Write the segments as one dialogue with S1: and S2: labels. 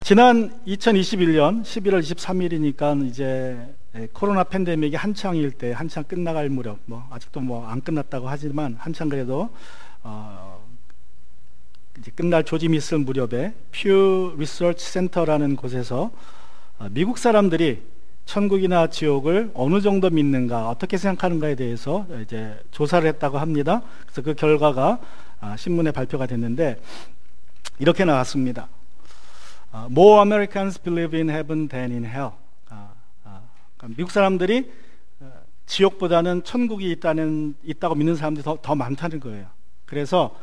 S1: 지난 2021년 11월 23일이니까 이제 코로나 팬데믹이 한창일 때, 한창 끝나갈 무렵, 아직도 안 끝났다고 하지만 한창 그래도 이제 끝날 조짐이 있을 무렵에 퓨 리서치 센터라는 곳에서 미국 사람들이 천국이나 지옥을 어느 정도 믿는가, 어떻게 생각하는가에 대해서 이제 조사를 했다고 합니다. 그래서 그 결과가 신문에 발표가 됐는데 이렇게 나왔습니다. More Americans believe in heaven than in hell. 미국 사람들이 지옥보다는 천국이 있다고 믿는 사람들이 더 많다는 거예요. 그래서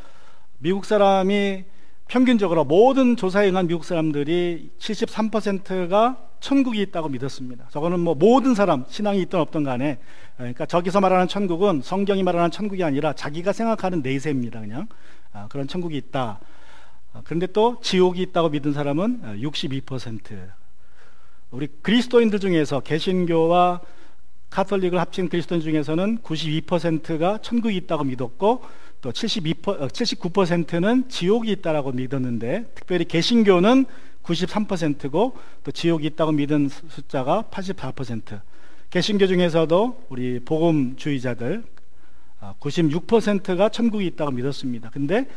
S1: 미국 사람이 평균적으로 모든 조사에 응한 미국 사람들이 73%가 천국이 있다고 믿었습니다. 저거는 모든 사람, 신앙이 있든 없든 간에, 그러니까 저기서 말하는 천국은 성경이 말하는 천국이 아니라 자기가 생각하는 내세입니다. 그냥 그런 천국이 있다. 그런데 또 지옥이 있다고 믿은 사람은 62%. 우리 그리스도인들 중에서 개신교와 카톨릭을 합친 그리스도인 중에서는 92%가 천국이 있다고 믿었고, 또 79%는 지옥이 있다고 믿었는데, 특별히 개신교는 93%고 또 지옥이 있다고 믿은 숫자가 84%. 개신교 중에서도 우리 복음주의자들 96%가 천국이 있다고 믿었습니다. 근데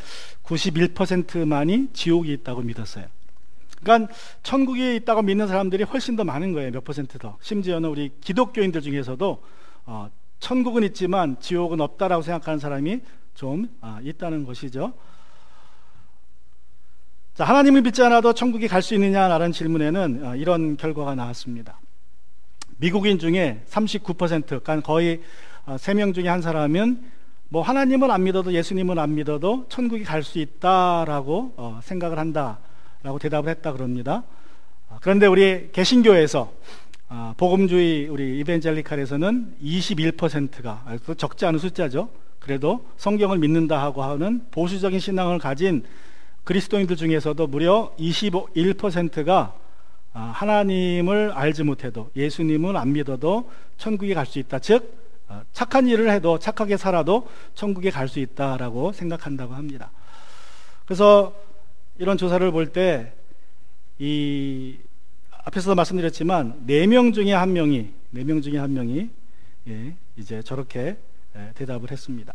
S1: 91%만이 지옥이 있다고 믿었어요. 그러니까 천국이 있다고 믿는 사람들이 훨씬 더 많은 거예요. 몇 퍼센트 더. 심지어는 우리 기독교인들 중에서도 천국은 있지만 지옥은 없다라고 생각하는 사람이 좀 있다는 것이죠. 자, 하나님을 믿지 않아도 천국에 갈 수 있느냐라는 질문에는 이런 결과가 나왔습니다. 미국인 중에 39%, 그러니까 거의 3명 중에 한 사람은 하나님을 안 믿어도, 예수님을 안 믿어도 천국에 갈 수 있다라고 생각을 한다라고 대답을 했다 그럽니다. 그런데 우리 개신교에서 복음주의 우리 이벤젤리칼에서는 21%가 적지 않은 숫자죠. 그래도 성경을 믿는다 하고 하는 보수적인 신앙을 가진 그리스도인들 중에서도 무려 21%가 하나님을 알지 못해도, 예수님을 안 믿어도 천국에 갈 수 있다. 즉 착한 일을 해도, 착하게 살아도 천국에 갈 수 있다라고 생각한다고 합니다. 그래서 이런 조사를 볼 때 이 앞에서도 말씀드렸지만 4명 중에 한 명이 이제 저렇게 대답을 했습니다.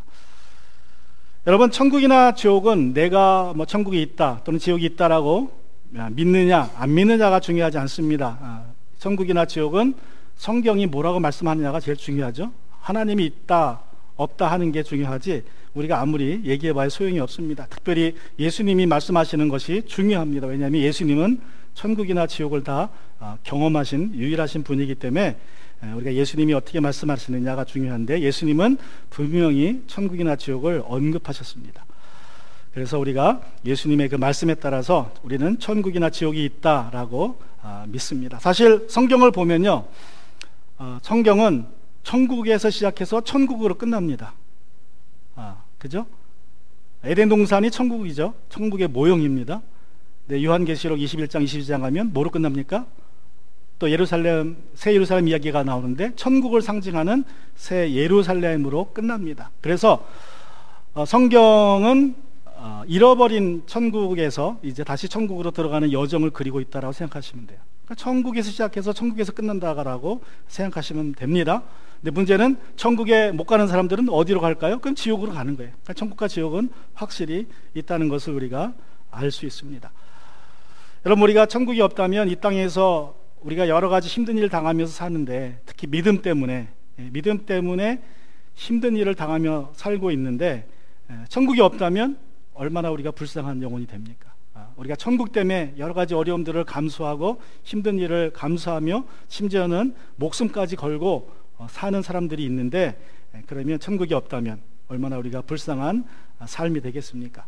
S1: 여러분, 천국이나 지옥은 내가 천국이 있다 또는 지옥이 있다라고 믿느냐 안 믿느냐가 중요하지 않습니다. 천국이나 지옥은 성경이 뭐라고 말씀하느냐가 제일 중요하죠. 하나님이 있다 없다 하는 게 중요하지 우리가 아무리 얘기해봐야 소용이 없습니다. 특별히 예수님이 말씀하시는 것이 중요합니다. 왜냐하면 예수님은 천국이나 지옥을 다 경험하신 유일하신 분이기 때문에 우리가 예수님이 어떻게 말씀하시느냐가 중요한데, 예수님은 분명히 천국이나 지옥을 언급하셨습니다. 그래서 우리가 예수님의 그 말씀에 따라서 우리는 천국이나 지옥이 있다라고 믿습니다. 사실 성경을 보면요, 성경은 천국에서 시작해서 천국으로 끝납니다. 그죠? 에덴 동산이 천국이죠. 천국의 모형입니다. 네, 요한계시록 21장 22장 가면 뭐로 끝납니까? 또 예루살렘, 새 예루살렘 이야기가 나오는데 천국을 상징하는 새 예루살렘으로 끝납니다. 그래서 성경은 잃어버린 천국에서 이제 다시 천국으로 들어가는 여정을 그리고 있다라고 생각하시면 돼요. 그러니까 천국에서 시작해서 천국에서 끝난다라고 생각하시면 됩니다. 근데 문제는 천국에 못 가는 사람들은 어디로 갈까요? 그럼 지옥으로 가는 거예요. 그러니까 천국과 지옥은 확실히 있다는 것을 우리가 알 수 있습니다. 여러분, 우리가 천국이 없다면 이 땅에서 우리가 여러 가지 힘든 일을 당하면서 사는데, 특히 믿음 때문에 힘든 일을 당하며 살고 있는데, 천국이 없다면 얼마나 우리가 불쌍한 영혼이 됩니까? 우리가 천국 때문에 여러 가지 어려움들을 감수하고 힘든 일을 감수하며 심지어는 목숨까지 걸고 사는 사람들이 있는데, 그러면 천국이 없다면 얼마나 우리가 불쌍한 삶이 되겠습니까?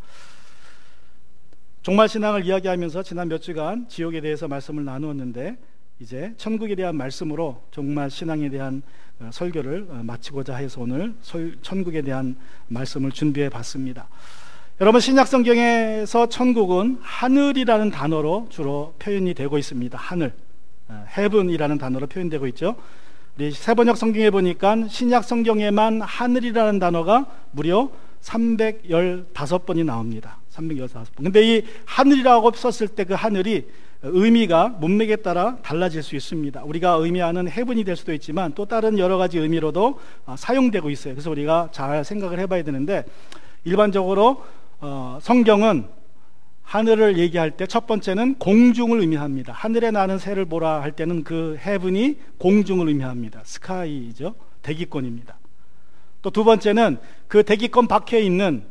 S1: 종말신앙을 이야기하면서 지난 몇 주간 지옥에 대해서 말씀을 나누었는데, 이제 천국에 대한 말씀으로 종말신앙에 대한 설교를 마치고자 해서 오늘 천국에 대한 말씀을 준비해 봤습니다. 여러분, 신약성경에서 천국은 하늘이라는 단어로 주로 표현이 되고 있습니다. 하늘, heaven이라는 단어로 표현되고 있죠. 우리 세번역 성경에 보니까 신약성경에만 하늘이라는 단어가 무려 315번이 나옵니다. 315번. 근데 이 하늘이라고 썼을 때 그 하늘이 의미가 문맥에 따라 달라질 수 있습니다. 우리가 의미하는 heaven이 될 수도 있지만 또 다른 여러 가지 의미로도 사용되고 있어요. 그래서 우리가 잘 생각을 해봐야 되는데, 일반적으로 성경은 하늘을 얘기할 때 첫 번째는 공중을 의미합니다. 하늘에 나는 새를 보라 할 때는 그 heaven이 공중을 의미합니다. 스카이죠. 대기권입니다. 또 두 번째는 그 대기권 밖에 있는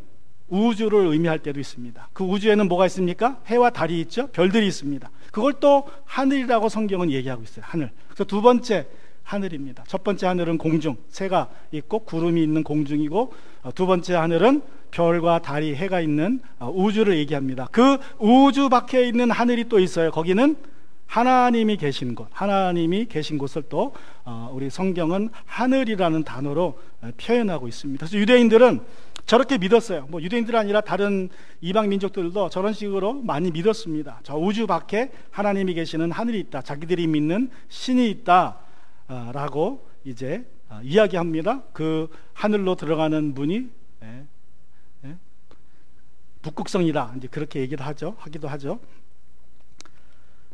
S1: 우주를 의미할 때도 있습니다. 그 우주에는 뭐가 있습니까? 해와 달이 있죠. 별들이 있습니다. 그걸 또 하늘이라고 성경은 얘기하고 있어요. 하늘. 그래서 두 번째 하늘입니다. 첫 번째 하늘은 공중, 새가 있고 구름이 있는 공중이고, 두 번째 하늘은 별과 달이, 해가 있는 우주를 얘기합니다. 그 우주 밖에 있는 하늘이 또 있어요. 거기는 하나님이 계신 곳, 하나님이 계신 곳을 또 우리 성경은 하늘이라는 단어로 표현하고 있습니다. 그래서 유대인들은 저렇게 믿었어요. 뭐 유대인들 아니라 다른 이방 민족들도 저런 식으로 많이 믿었습니다. 저 우주 밖에 하나님이 계시는 하늘이 있다, 자기들이 믿는 신이 있다 라고 이제 이야기합니다. 그 하늘로 들어가는 문이 북극성이다, 이제 그렇게 하기도 하죠.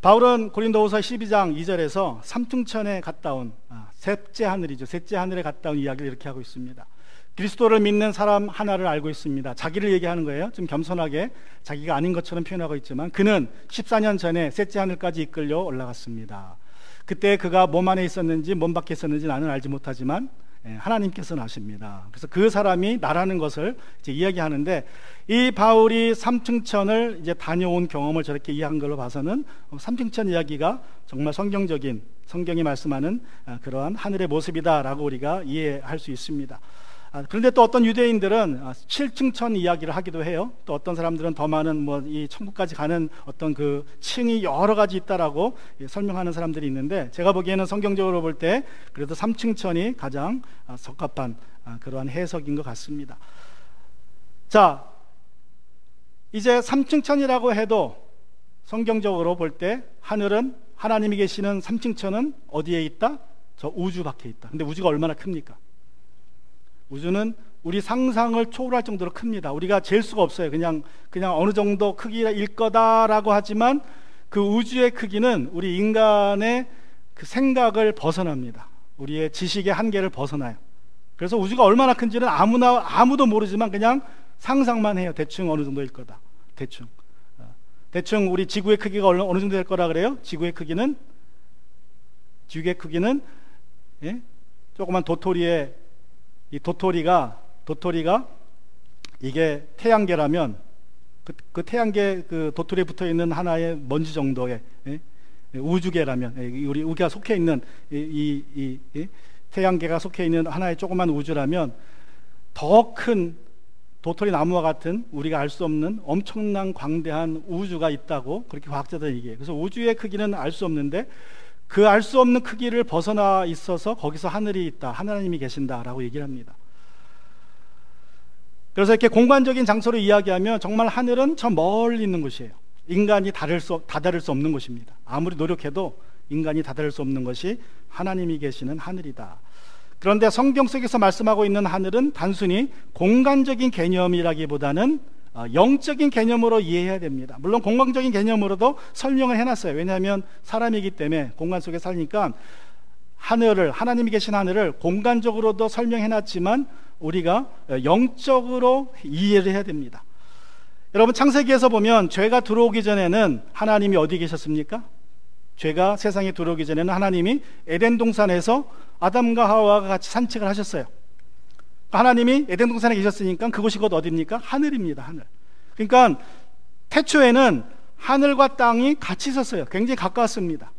S1: 바울은 고린도후서 12장 2절에서 삼층천에 갔다 온 셋째 하늘이죠. 셋째 하늘에 갔다 온 이야기를 이렇게 하고 있습니다. 그리스도를 믿는 사람 하나를 알고 있습니다. 자기를 얘기하는 거예요. 좀 겸손하게 자기가 아닌 것처럼 표현하고 있지만, 그는 14년 전에 셋째 하늘까지 이끌려 올라갔습니다. 그때 그가 몸 안에 있었는지 몸 밖에 있었는지 나는 알지 못하지만 하나님께서는 아십니다. 그래서 그 사람이 나라는 것을 이제 이야기하는데, 이 바울이 삼층천을 이제 다녀온 경험을 저렇게 이해한 걸로 봐서는 삼층천 이야기가 정말 성경적인, 성경이 말씀하는 그러한 하늘의 모습이다라고 우리가 이해할 수 있습니다. 그런데 또 어떤 유대인들은 7층천 이야기를 하기도 해요. 또 어떤 사람들은 더 많은 이 천국까지 가는 어떤 그 층이 여러 가지 있다라고 설명하는 사람들이 있는데, 제가 보기에는 성경적으로 볼 때 그래도 3층천이 가장 적합한 그러한 해석인 것 같습니다. 자, 이제 3층천이라고 해도 성경적으로 볼 때 하늘은, 하나님이 계시는 3층천은 어디에 있다? 저 우주 밖에 있다. 근데 우주가 얼마나 큽니까? 우주는 우리 상상을 초월할 정도로 큽니다. 우리가 잴 수가 없어요. 그냥 어느 정도 크기일 거다라고 하지만 그 우주의 크기는 우리 인간의 그 생각을 벗어납니다. 우리의 지식의 한계를 벗어나요. 그래서 우주가 얼마나 큰지는 아무도 모르지만 그냥 상상만 해요. 대충 어느 정도일 거다. 대충 우리 지구의 크기가 어느 정도 될 거라 그래요? 지구의 크기는 조그만 도토리의, 이 도토리가 이게 태양계라면 그 태양계 그 도토리에 붙어 있는 하나의 먼지 정도의 우주계라면, 우리가 속해 있는 이 태양계가 속해 있는 하나의 조그만 우주라면, 더 큰 도토리 나무와 같은 우리가 알 수 없는 엄청난 광대한 우주가 있다고 그렇게 과학자들은 얘기해요. 그래서 우주의 크기는 알 수 없는데 그 알 수 없는 크기를 벗어나 있어서 거기서 하늘이 있다, 하나님이 계신다라고 얘기를 합니다. 그래서 이렇게 공간적인 장소로 이야기하면 정말 하늘은 저 멀리 있는 곳이에요. 인간이 다다를 수 없는 곳입니다. 아무리 노력해도 인간이 다다를 수 없는 것이 하나님이 계시는 하늘이다. 그런데 성경 속에서 말씀하고 있는 하늘은 단순히 공간적인 개념이라기보다는 영적인 개념으로 이해해야 됩니다. 물론 공간적인 개념으로도 설명을 해놨어요. 왜냐하면 사람이기 때문에 공간 속에 사니까 하늘을, 하나님이 계신 하늘을 공간적으로도 설명해놨지만 우리가 영적으로 이해를 해야 됩니다. 여러분, 창세기에서 보면 죄가 들어오기 전에는 하나님이 어디 계셨습니까? 죄가 세상에 들어오기 전에는 하나님이 에덴 동산에서 아담과 하와가 같이 산책을 하셨어요. 하나님이 에덴 동산에 계셨으니까 그곳이 곧 어디입니까? 하늘입니다. 하늘. 그러니까 태초에는 하늘과 땅이 같이 있었어요. 굉장히 가까웠습니다.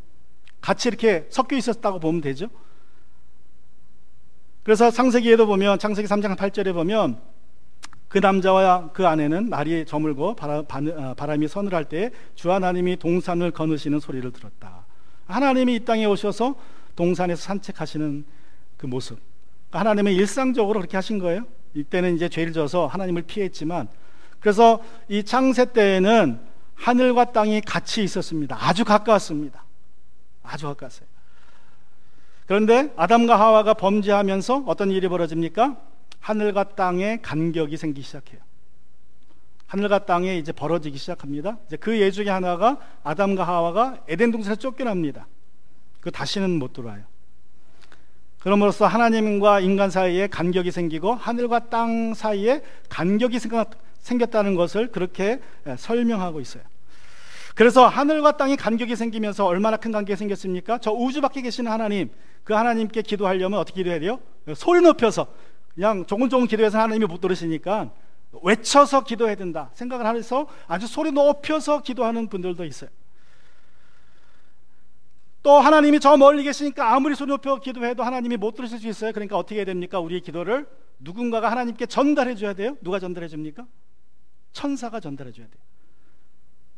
S1: 같이 이렇게 섞여 있었다고 보면 되죠. 그래서 창세기에도 보면, 창세기 3장 8절에 보면 그 남자와 그 아내는 날이 저물고 바람이 서늘할 때에 주 하나님이 동산을 거느시는 소리를 들었다. 하나님이 이 땅에 오셔서 동산에서 산책하시는 그 모습, 하나님은 일상적으로 그렇게 하신 거예요. 이때는 이제 죄를 져서 하나님을 피했지만, 그래서 이 창세 때에는 하늘과 땅이 같이 있었습니다. 아주 가까웠습니다. 아주 가까웠어요. 그런데 아담과 하와가 범죄하면서 어떤 일이 벌어집니까? 하늘과 땅에 간격이 생기기 시작해요. 하늘과 땅에 이제 벌어지기 시작합니다. 이제 그 예 중에 하나가 아담과 하와가 에덴 동산에 쫓겨납니다. 그 다시는 못 들어와요. 그럼으로써 하나님과 인간 사이에 간격이 생기고 하늘과 땅 사이에 간격이 생겼다는 것을 그렇게 설명하고 있어요. 그래서 하늘과 땅이 간격이 생기면서 얼마나 큰 간격이 생겼습니까? 저 우주 밖에 계시는 하나님, 그 하나님께 기도하려면 어떻게 기도해야 돼요? 소리 높여서, 그냥 조금조금 기도해서 하나님이 못 들으시니까 외쳐서 기도해야 된다 생각을 해서 아주 소리 높여서 기도하는 분들도 있어요. 또 하나님이 저 멀리 계시니까 아무리 소리 높여 기도해도 하나님이 못 들으실 수 있어요. 그러니까 어떻게 해야 됩니까? 우리의 기도를 누군가가 하나님께 전달해 줘야 돼요. 누가 전달해 줍니까? 천사가 전달해 줘야 돼요.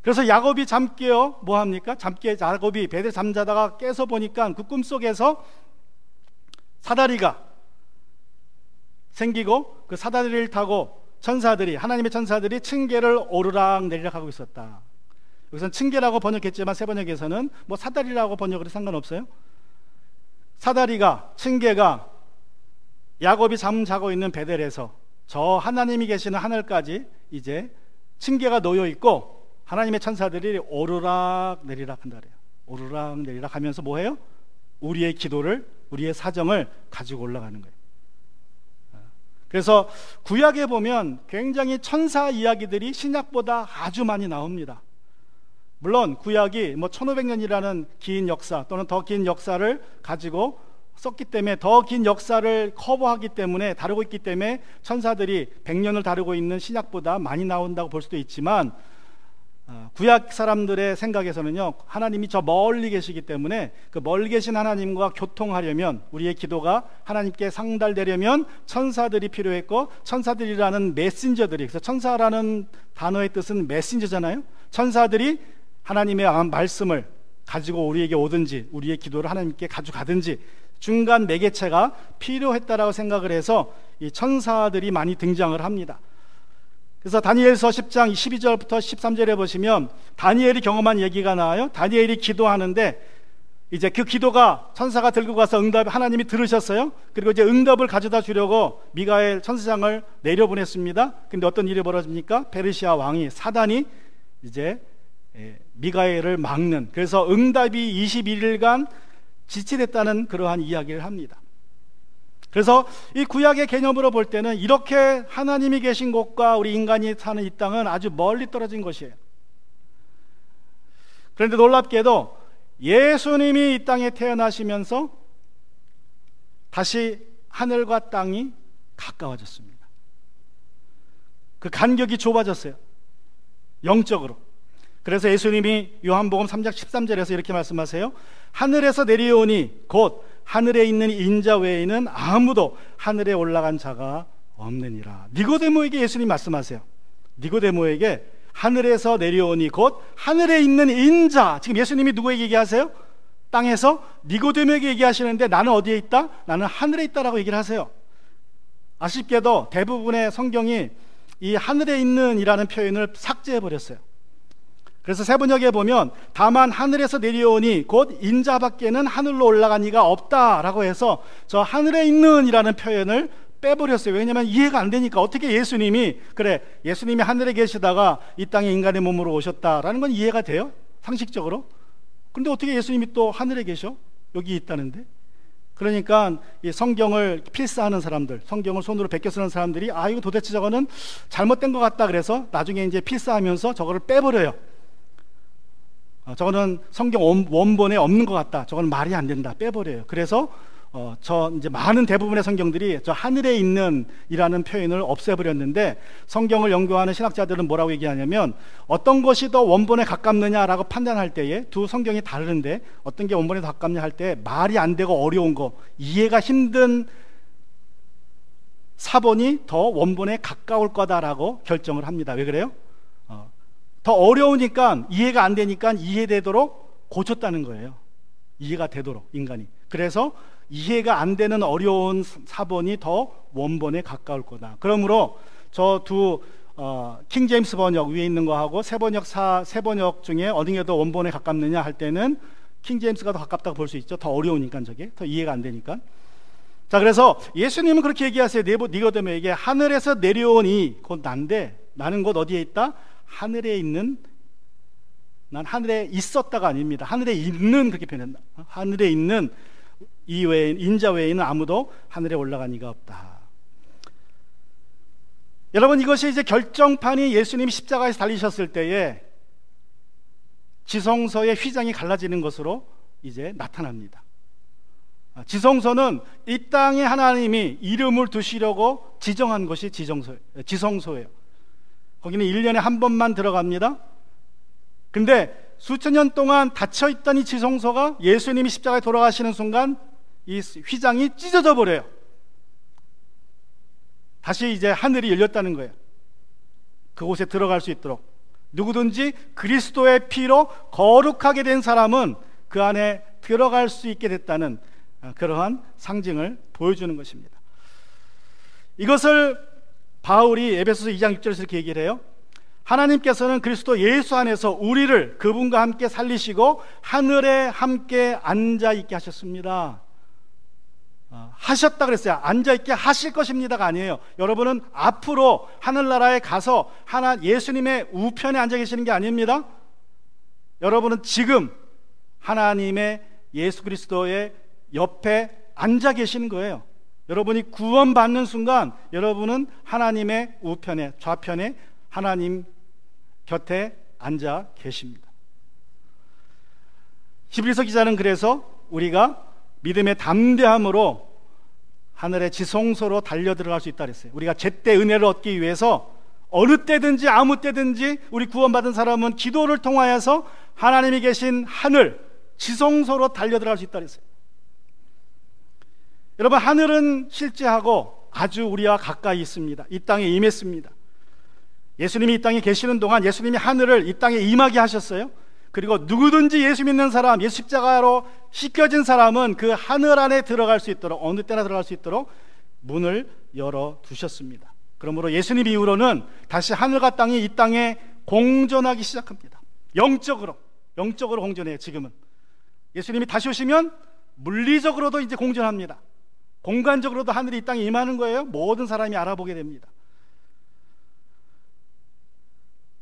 S1: 그래서 야곱이 잠 깨어 뭐 합니까? 야곱이 베델 잠자다가 깨서 보니까 그 꿈속에서 사다리가 생기고 그 사다리를 타고 하나님의 천사들이 층계를 오르락 내리락 하고 있었다. 여기서는 층계라고 번역했지만 새 번역에서는 뭐 사다리라고 번역을 해도 상관없어요. 사다리가, 층계가 야곱이 잠자고 있는 베델에서 저 하나님이 계시는 하늘까지 이제 층계가 놓여 있고 하나님의 천사들이 오르락 내리락 한다 그래요. 오르락 내리락 하면서 뭐 해요? 우리의 기도를, 우리의 사정을 가지고 올라가는 거예요. 그래서 구약에 보면 굉장히 천사 이야기들이 신약보다 아주 많이 나옵니다. 물론 구약이 뭐 1500년이라는 긴 역사 또는 더 긴 역사를 가지고 썼기 때문에 더 긴 역사를 커버하기 때문에 다루고 있기 때문에 천사들이 100년을 다루고 있는 신약보다 많이 나온다고 볼 수도 있지만 구약 사람들의 생각에서는요, 하나님이 저 멀리 계시기 때문에 그 멀리 계신 하나님과 교통하려면, 우리의 기도가 하나님께 상달되려면 천사들이 필요했고, 천사들이라는 메신저들이, 그래서 천사라는 단어의 뜻은 메신저잖아요. 천사들이 하나님의 말씀을 가지고 우리에게 오든지 우리의 기도를 하나님께 가져가든지 중간 매개체가 필요했다라고 생각을 해서 이 천사들이 많이 등장을 합니다. 그래서 다니엘서 10장 12절부터 13절에 보시면 다니엘이 경험한 얘기가 나와요. 다니엘이 기도하는데 이제 그 기도가 천사가 들고 가서 하나님이 들으셨어요. 그리고 이제 응답을 가져다 주려고 미가엘 천사장을 내려보냈습니다. 근데 어떤 일이 벌어집니까? 페르시아 왕이, 사단이 이제 미가엘을 막는, 그래서 응답이 21일간 지체됐다는 그러한 이야기를 합니다. 그래서 이 구약의 개념으로 볼 때는 이렇게 하나님이 계신 곳과 우리 인간이 사는 이 땅은 아주 멀리 떨어진 것이에요. 그런데 놀랍게도 예수님이 이 땅에 태어나시면서 다시 하늘과 땅이 가까워졌습니다. 그 간격이 좁아졌어요, 영적으로. 그래서 예수님이 요한복음 3장 13절에서 이렇게 말씀하세요. 하늘에서 내려오니 곧 하늘에 있는 인자 외에는 아무도 하늘에 올라간 자가 없느니라. 니고데모에게 예수님 말씀하세요. 니고데모에게 하늘에서 내려오니 곧 하늘에 있는 인자. 지금 예수님이 누구에게 얘기하세요? 땅에서 니고데모에게 얘기하시는데 나는 어디에 있다? 나는 하늘에 있다라고 얘기를 하세요. 아쉽게도 대부분의 성경이 이 하늘에 있는 이라는 표현을 삭제해버렸어요. 그래서 세번역에 보면 다만 하늘에서 내려오니 곧 인자밖에는 하늘로 올라간 이가 없다라고 해서 저 하늘에 있는 이라는 표현을 빼버렸어요. 왜냐하면 이해가 안 되니까. 어떻게 예수님이, 그래 예수님이 하늘에 계시다가 이 땅에 인간의 몸으로 오셨다라는 건 이해가 돼요, 상식적으로. 근데 어떻게 예수님이 또 하늘에 계셔? 여기 있다는데. 그러니까 이 성경을 필사하는 사람들, 성경을 손으로 베껴 쓰는 사람들이 이거 도대체 저거는 잘못된 것 같다 그래서 나중에 이제 필사하면서 저거를 빼버려요. 저거는 성경 원본에 없는 것 같다, 저거는 말이 안 된다, 빼버려요. 그래서 이제 많은 대부분의 성경들이 저 하늘에 있는 이라는 표현을 없애버렸는데, 성경을 연구하는 신학자들은 뭐라고 얘기하냐면 어떤 것이 더 원본에 가깝느냐라고 판단할 때에 두 성경이 다르는데 어떤 게 원본에 더 가깝냐 할 때 말이 안 되고 어려운 거, 이해가 힘든 사본이 더 원본에 가까울 거다라고 결정을 합니다. 왜 그래요? 더 어려우니까, 이해가 안 되니까 이해되도록 고쳤다는 거예요. 이해가 되도록, 인간이. 그래서 이해가 안 되는 어려운 사본이 더 원본에 가까울 거다. 그러므로 저 두 킹제임스 번역 위에 있는 거하고 세 번역 중에 어느 게 더 원본에 가깝느냐 할 때는 킹제임스가 더 가깝다고 볼 수 있죠. 더 어려우니까, 저게 더 이해가 안 되니까. 자, 그래서 예수님은 그렇게 얘기하세요. 니고데모에게 하늘에서 내려오니 곧 난데, 나는 곧 어디에 있다? 하늘에 있는, 난 하늘에 있었다가 아닙니다. 하늘에 있는, 그렇게 표현한다. 하늘에 있는 이 외에, 인자 외에는 아무도 하늘에 올라간 이가 없다. 여러분, 이것이 이제 결정판이 예수님이 십자가에서 달리셨을 때에 지성소의 휘장이 갈라지는 것으로 이제 나타납니다. 지성소는 이 땅에 하나님이 이름을 두시려고 지정한 것이 지성소예요. 거기는 1년에 한 번만 들어갑니다. 근데 수천 년 동안 닫혀있던 이 지성소가 예수님이 십자가에 돌아가시는 순간 이 휘장이 찢어져 버려요. 다시 이제 하늘이 열렸다는 거예요. 그곳에 들어갈 수 있도록. 누구든지 그리스도의 피로 거룩하게 된 사람은 그 안에 들어갈 수 있게 됐다는 그러한 상징을 보여주는 것입니다. 이것을 바울이 에베소서 2장 6절에서 이렇게 얘기를 해요. 하나님께서는 그리스도 예수 안에서 우리를 그분과 함께 살리시고 하늘에 함께 앉아있게 하셨습니다. 하셨다 그랬어요. 앉아있게 하실 것입니다가 아니에요. 여러분은 앞으로 하늘나라에 가서 예수님의 우편에 앉아 계시는 게 아닙니다. 여러분은 지금 하나님의 예수 그리스도의 옆에 앉아 계시는 거예요. 여러분이 구원받는 순간 여러분은 하나님의 우편에, 좌편에 하나님 곁에 앉아 계십니다. 히브리서 기자는 그래서 우리가 믿음의 담대함으로 하늘의 지성소로 달려 들어갈 수 있다 그랬어요. 우리가 제때 은혜를 얻기 위해서 어느 때든지 아무 때든지 우리 구원받은 사람은 기도를 통하여서 하나님이 계신 하늘 지성소로 달려 들어갈 수 있다 그랬어요. 여러분, 하늘은 실제하고 아주 우리와 가까이 있습니다. 이 땅에 임했습니다. 예수님이 이 땅에 계시는 동안 예수님이 하늘을 이 땅에 임하게 하셨어요. 그리고 누구든지 예수 믿는 사람, 예수 십자가로 씻겨진 사람은 그 하늘 안에 들어갈 수 있도록, 어느 때나 들어갈 수 있도록 문을 열어두셨습니다. 그러므로 예수님 이후로는 다시 하늘과 땅이 이 땅에 공존하기 시작합니다. 영적으로 공존해요. 지금은 예수님이 다시 오시면 물리적으로도 이제 공존합니다. 공간적으로도 하늘이 이 땅에 임하는 거예요. 모든 사람이 알아보게 됩니다.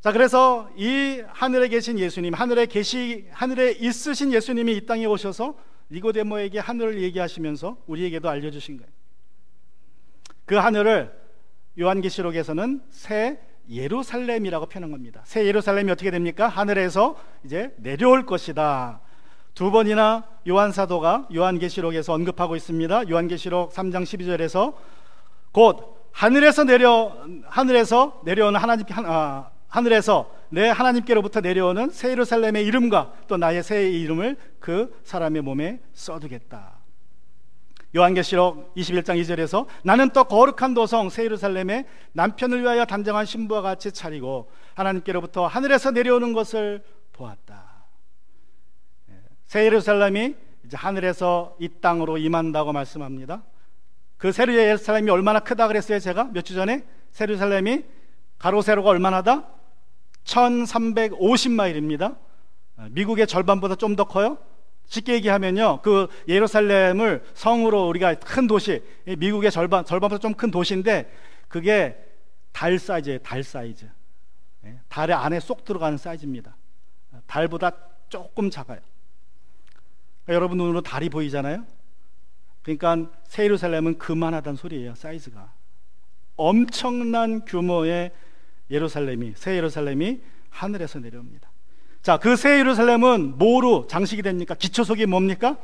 S1: 자, 그래서 이 하늘에 계신 예수님, 하늘에 있으신 예수님이 이 땅에 오셔서 니고데모에게 하늘을 얘기하시면서 우리에게도 알려주신 거예요. 그 하늘을 요한계시록에서는 새 예루살렘이라고 표현한 겁니다. 새 예루살렘이 어떻게 됩니까? 하늘에서 이제 내려올 것이다. 두 번이나 요한사도가 요한계시록에서 언급하고 있습니다. 요한계시록 3장 12절에서 곧 하늘에서 내려오는 하늘에서 내 하나님께로부터 내려오는 새 예루살렘의 이름과 또 나의 새 이름을 그 사람의 몸에 써두겠다. 요한계시록 21장 2절에서 나는 또 거룩한 도성 새 예루살렘에 남편을 위하여 단정한 신부와 같이 차리고 하나님께로부터 하늘에서 내려오는 것을 보았다. 새 예루살렘이 이제 하늘에서 이 땅으로 임한다고 말씀합니다. 그 새 예루살렘이 얼마나 크다 그랬어요? 제가 몇 주 전에 새 예루살렘이 가로 세로가 얼마나다? 1350마일입니다. 미국의 절반보다 좀 더 커요. 쉽게 얘기하면요, 그 예루살렘을 성으로 우리가 큰 도시, 미국의 절반보다 좀 큰 도시인데 그게 달 사이즈예요. 달 사이즈. 달의 안에 쏙 들어가는 사이즈입니다. 달보다 조금 작아요. 그러니까 여러분 눈으로 달이 보이잖아요. 그러니까 새 예루살렘은 그만하다는 소리예요. 사이즈가 엄청난 규모의 새 예루살렘이 하늘에서 내려옵니다. 자, 그 새 예루살렘은 뭐로 장식이 됩니까? 기초석이 뭡니까?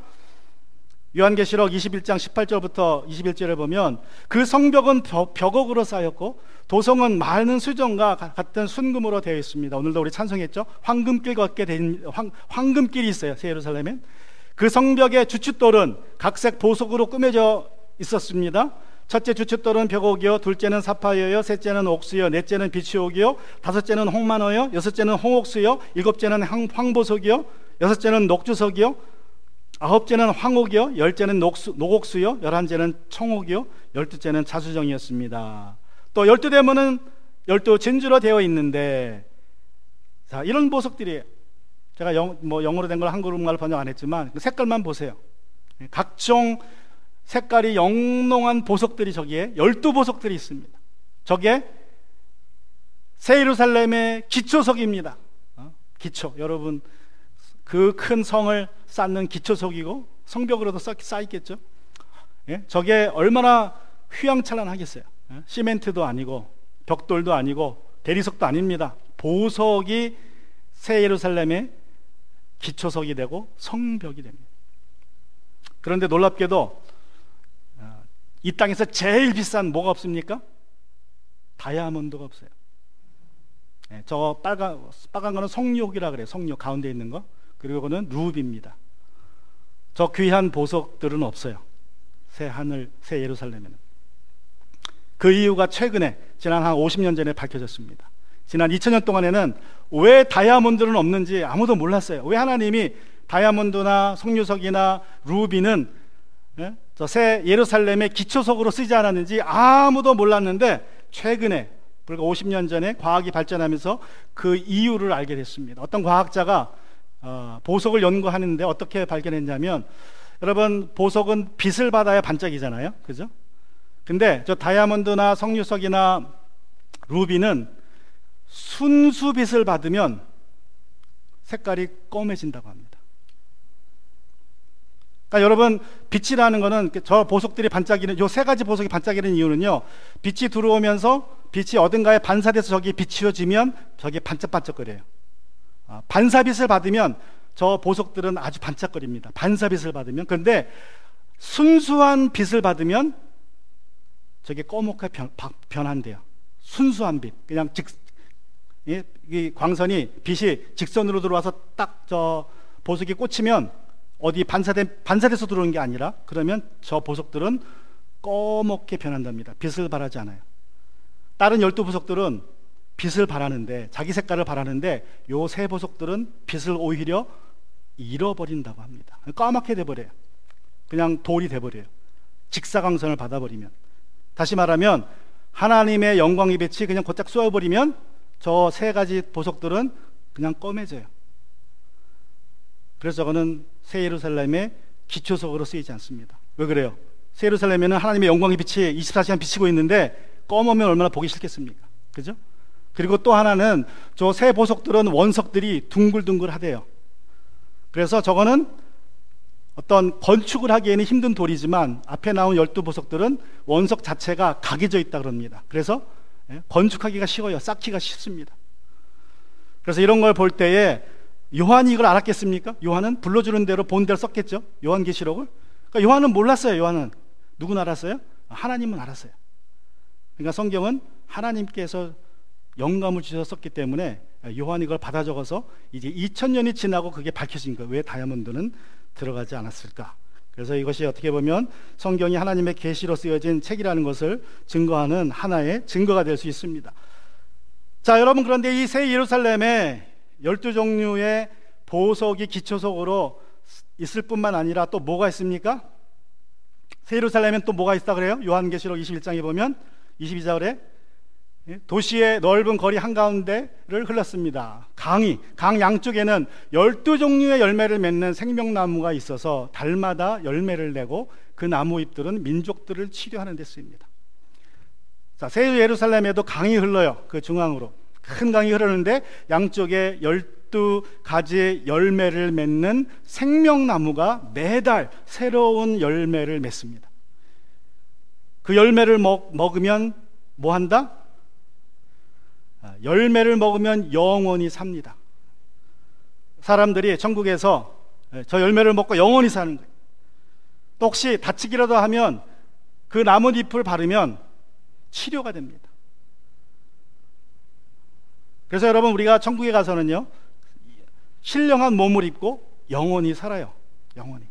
S1: 요한계시록 21장 18절부터 21절에 보면 그 성벽은 벽옥으로 쌓였고 도성은 많은 수정과 같은 순금으로 되어 있습니다. 오늘도 우리 찬송했죠? 황금길 걷게 된 황금길이 있어요. 새 예루살렘엔 그 성벽의 주춧돌은 각색 보석으로 꾸며져 있었습니다. 첫째 주춧돌은 벽옥이요, 둘째는 사파이어요, 셋째는 옥수요, 넷째는 비치옥이요, 다섯째는 홍만어요, 여섯째는 홍옥수요, 일곱째는 황보석이요, 여섯째는 녹주석이요, 아홉째는 황옥이요, 열째는 녹옥수요, 열한째는 청옥이요, 열두째는 자수정이었습니다. 또 12대문은 12진주로 되어 있는데, 자, 이런 보석들이에요. 제가 영어로 된 걸 한국말로 번역 안 했지만 그 색깔만 보세요. 각종 색깔이 영롱한 보석들이 저기에 12보석들이 있습니다. 저게 새 예루살렘의 기초석입니다. 기초, 여러분 그 큰 성을 쌓는 기초석이고 성벽으로도 쌓였겠죠. 예? 저게 얼마나 휘황찬란하겠어요. 예? 시멘트도 아니고 벽돌도 아니고 대리석도 아닙니다. 보석이 새 예루살렘의 기초석이 되고 성벽이 됩니다. 그런데 놀랍게도 이 땅에서 제일 비싼 뭐가 없습니까? 다이아몬드가 없어요. 네, 저 빨간 거는 성육이라 그래요. 성육 가운데 있는 거. 그리고 그거는 루비입니다. 저 귀한 보석들은 없어요. 새 하늘, 새 예루살렘에는. 그 이유가 최근에 지난 한 50년 전에 밝혀졌습니다. 지난 2000년 동안에는 왜 다이아몬드는 없는지 아무도 몰랐어요. 왜 하나님이 다이아몬드나 석류석이나 루비는 저 새 예루살렘의 기초석으로 쓰지 않았는지 아무도 몰랐는데 최근에 불과 50년 전에 과학이 발전하면서 그 이유를 알게 됐습니다. 어떤 과학자가 보석을 연구하는데 어떻게 발견했냐면, 여러분 보석은 빛을 받아야 반짝이잖아요, 그죠? 근데 저 다이아몬드나 석류석이나 루비는 순수빛을 받으면 색깔이 검해진다고 합니다. 그러니까 여러분, 빛이라는 거는 저 보석들이 반짝이는, 요 세 가지 보석이 반짝이는 이유는요, 빛이 들어오면서 빛이 어딘가에 반사돼서 저기 비추어지면 저게 반짝반짝거려요. 반사빛을 받으면 저 보석들은 아주 반짝거립니다. 반사빛을 받으면. 그런데 순수한 빛을 받으면 저게 꺼멓게 변한대요. 순수한 빛, 그냥 이 광선이, 빛이 직선으로 들어와서 딱 저 보석이 꽂히면 어디 반사돼서 들어오는 게 아니라, 그러면 저 보석들은 꺼멓게 변한답니다. 빛을 발하지 않아요. 다른 12보석들은 빛을 발하는데, 자기 색깔을 발하는데, 요 세 보석들은 빛을 오히려 잃어버린다고 합니다. 까맣게 돼버려요. 그냥 돌이 돼버려요. 직사광선을 받아버리면. 다시 말하면 하나님의 영광의 빛이 그냥 곧장 쏘여버리면 저 세 가지 보석들은 그냥 검해져요. 그래서 저거는 새 예루살렘의 기초석으로 쓰이지 않습니다. 왜 그래요? 새 예루살렘에는 하나님의 영광의 빛이 24시간 비치고 있는데 검으면 얼마나 보기 싫겠습니까? 그죠? 그리고 또 하나는 저 새 보석들은 원석들이 둥글둥글하대요. 그래서 저거는 어떤 건축을 하기에는 힘든 돌이지만 앞에 나온 12보석들은 원석 자체가 각이져 있다 그럽니다. 그래서 건축하기가 쉬워요. 쌓기가 쉽습니다. 그래서 이런 걸 볼 때에 요한이 이걸 알았겠습니까? 요한은 불러주는 대로 본 대로 썼겠죠. 요한계시록을. 그러니까 요한은 몰랐어요. 요한은 누구는 알았어요? 하나님은 알았어요. 그러니까 성경은 하나님께서 영감을 주셔서 썼기 때문에 요한이 이걸 받아 적어서 이제 2000년이 지나고 그게 밝혀진 거예요. 왜 다이아몬드는 들어가지 않았을까? 그래서 이것이 어떻게 보면 성경이 하나님의 계시로 쓰여진 책이라는 것을 증거하는 하나의 증거가 될 수 있습니다. 자, 여러분, 그런데 이 새 예루살렘에 12종류의 보석이 기초석으로 있을 뿐만 아니라 또 뭐가 있습니까? 새 예루살렘엔 또 뭐가 있다 그래요? 요한계시록 21장에 보면 22절에 도시의 넓은 거리 한가운데를 흘렀습니다. 강 양쪽에는 12종류의 열매를 맺는 생명나무가 있어서 달마다 열매를 내고 그 나무 잎들은 민족들을 치료하는 데 쓰입니다. 자, 새 예루살렘에도 강이 흘러요. 그 중앙으로 큰 강이 흐르는데 양쪽에 12가지의 열매를 맺는 생명나무가 매달 새로운 열매를 맺습니다. 그 열매를 먹으면 뭐 한다? 열매를 먹으면 영원히 삽니다. 사람들이 천국에서 저 열매를 먹고 영원히 사는 거예요. 또 혹시 다치기라도 하면 그 나뭇잎을 바르면 치료가 됩니다. 그래서 여러분, 우리가 천국에 가서는요, 신령한 몸을 입고 영원히 살아요. 영원히.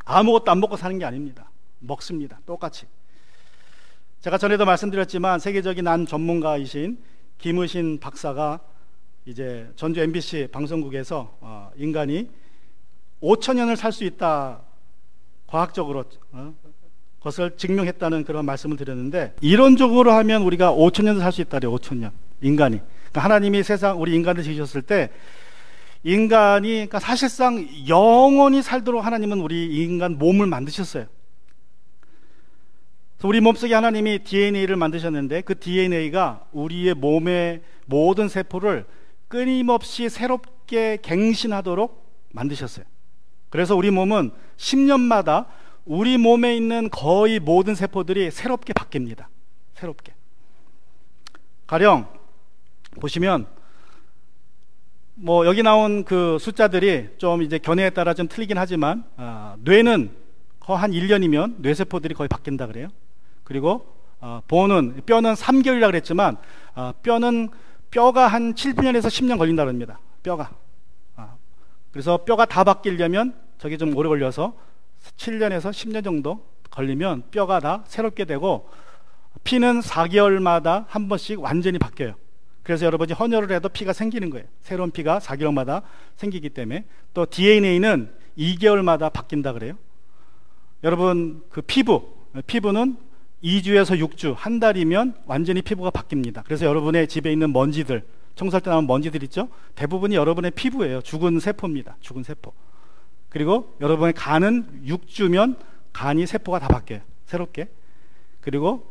S1: 아무것도 안 먹고 사는 게 아닙니다. 먹습니다. 똑같이. 제가 전에도 말씀드렸지만 세계적인 한 전문가이신 김의신 박사가 이제 전주 MBC 방송국에서 인간이 5000년을 살 수 있다, 과학적으로 그것을 증명했다는 그런 말씀을 드렸는데, 이론적으로 하면 우리가 5000년을 살 수 있다래요. 5000년 인간이. 그러니까 하나님이 세상 우리 인간을 지으셨을 때 인간이, 그러니까 사실상 영원히 살도록 하나님은 우리 인간 몸을 만드셨어요. 그래서 우리 몸속에 하나님이 DNA를 만드셨는데 그 DNA가 우리의 몸의 모든 세포를 끊임없이 새롭게 갱신하도록 만드셨어요. 그래서 우리 몸은 10년마다 우리 몸에 있는 거의 모든 세포들이 새롭게 바뀝니다. 새롭게. 가령 보시면 뭐 여기 나온 그 숫자들이 좀 이제 견해에 따라 좀 틀리긴 하지만 뇌는 거의 한 1년이면 뇌세포들이 거의 바뀐다 그래요. 그리고 뼈는 3개월이라고 그랬지만 뼈가 한 7년에서 10년 걸린다 그럽니다. 뼈가. 그래서 뼈가 다 바뀌려면 저게 좀 오래 걸려서 7년에서 10년 정도 걸리면 뼈가 다 새롭게 되고, 피는 4개월마다 한 번씩 완전히 바뀌어요. 그래서 여러분이 헌혈을 해도 피가 생기는 거예요. 새로운 피가 4개월마다 생기기 때문에. 또 DNA는 2개월마다 바뀐다 그래요. 여러분 그 피부는 2주에서 6주, 한 달이면 완전히 피부가 바뀝니다. 그래서 여러분의 집에 있는 먼지들, 청소할 때 나오는 먼지들 있죠? 대부분이 여러분의 피부예요. 죽은 세포입니다. 죽은 세포. 그리고 여러분의 간은 6주면 간이 세포가 다 바뀌어요. 새롭게. 그리고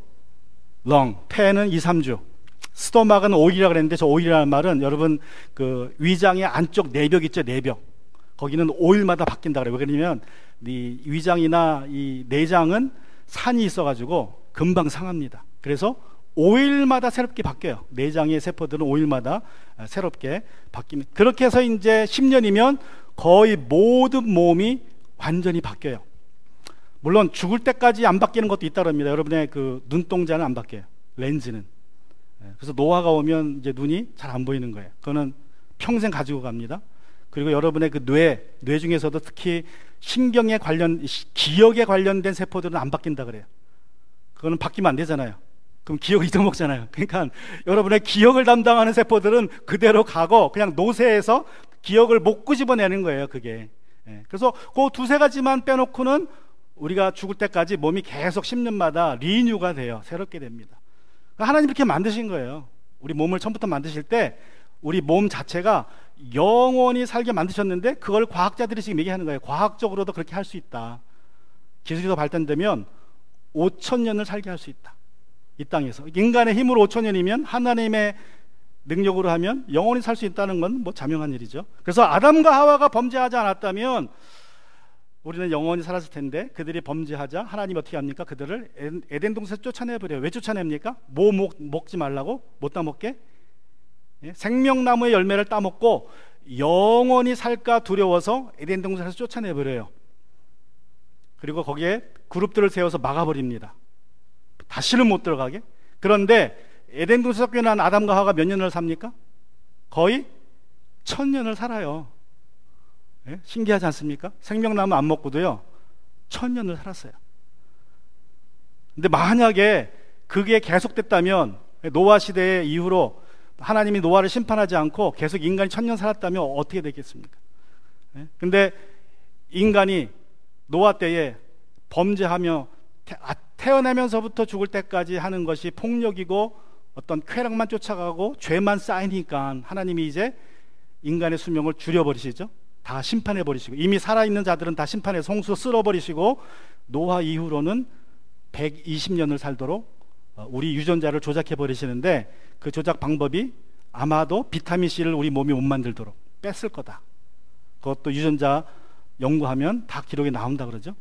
S1: 폐는 2, 3주. 스토막은 5일이라고 그랬는데, 저 5일이라는 말은 여러분 그 위장의 안쪽 내벽 있죠? 내벽. 거기는 5일마다 바뀐다 그래요. 왜냐면 이 위장이나 이 내장은 산이 있어가지고 금방 상합니다. 그래서 5일마다 새롭게 바뀌어요. 내장의 세포들은 5일마다 새롭게 바뀝니다. 그렇게 해서 이제 10년이면 거의 모든 몸이 완전히 바뀌어요. 물론 죽을 때까지 안 바뀌는 것도 있다고 합니다. 여러분의 그 눈동자는 안 바뀌어요. 렌즈는. 그래서 노화가 오면 이제 눈이 잘 안 보이는 거예요. 그거는 평생 가지고 갑니다. 그리고 여러분의 그 뇌 중에서도 특히 신경에 기억에 관련된 세포들은 안 바뀐다 그래요. 그거는 바뀌면 안 되잖아요. 그럼 기억을 잊어먹잖아요. 그러니까 여러분의 기억을 담당하는 세포들은 그대로 가고 그냥 노쇠해서 기억을 못 끄집어내는 거예요, 그게. 그래서 그 두세 가지만 빼놓고는 우리가 죽을 때까지 몸이 계속 10년마다 리뉴가 돼요. 새롭게 됩니다. 하나님 이렇게 만드신 거예요. 우리 몸을 처음부터 만드실 때 우리 몸 자체가 영원히 살게 만드셨는데, 그걸 과학자들이 지금 얘기하는 거예요. 과학적으로도 그렇게 할 수 있다. 기술이 더 발전되면 5,000년을 살게 할 수 있다. 이 땅에서. 인간의 힘으로 5,000년이면 하나님의 능력으로 하면 영원히 살 수 있다는 건 뭐 자명한 일이죠. 그래서 아담과 하와가 범죄하지 않았다면 우리는 영원히 살았을 텐데, 그들이 범죄하자 하나님이 어떻게 합니까? 그들을 에덴 동산에서 쫓아내버려요. 왜 쫓아냅니까? 뭐 먹지 말라고? 못 따먹게? 생명나무의 열매를 따먹고 영원히 살까 두려워서 에덴 동산에서 쫓아내버려요. 그리고 거기에 그룹들을 세워서 막아버립니다. 다시는 못 들어가게. 그런데 에덴 동산에서 쫓겨난 아담과 하와가 몇 년을 삽니까? 거의 1000년을 살아요. 신기하지 않습니까? 생명나무 안 먹고도요 1000년을 살았어요. 근데 만약에 그게 계속됐다면, 노아 시대 이후로 하나님이 노아를 심판하지 않고 계속 인간이 1000년 살았다면 어떻게 되겠습니까? 근데 인간이 노아 때에 범죄하며 태어나면서부터 죽을 때까지 하는 것이 폭력이고 어떤 쾌락만 쫓아가고 죄만 쌓이니까 하나님이 이제 인간의 수명을 줄여버리시죠. 다 심판해버리시고, 이미 살아있는 자들은 다 심판해서 홍수로 쓸어버리시고, 노아 이후로는 120년을 살도록 우리 유전자를 조작해버리시는데, 그 조작 방법이 아마도 비타민C를 우리 몸이 못 만들도록 뺐을 거다. 그것도 유전자 연구하면 다 기록이 나온다 그러죠.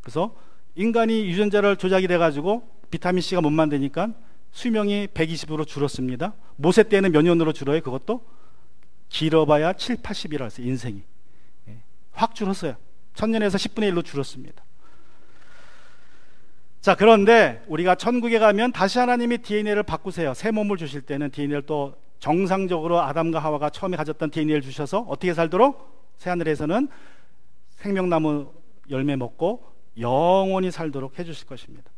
S1: 그래서 인간이 유전자를 조작이 돼가지고 비타민C가 못 만드니까 수명이 120으로 줄었습니다. 모세 때는 몇 년으로 줄어요? 그것도 길어봐야 7, 80이라고 했어요. 인생이 확 줄었어요. 1000년에서 10분의 1로 줄었습니다. 자, 그런데 우리가 천국에 가면 다시 하나님이 DNA를 바꾸세요. 새 몸을 주실 때는 DNA를 또 정상적으로 아담과 하와가 처음에 가졌던 DNA를 주셔서 어떻게 살도록? 새하늘에서는 생명나무 열매 먹고 영원히 살도록 해주실 것입니다.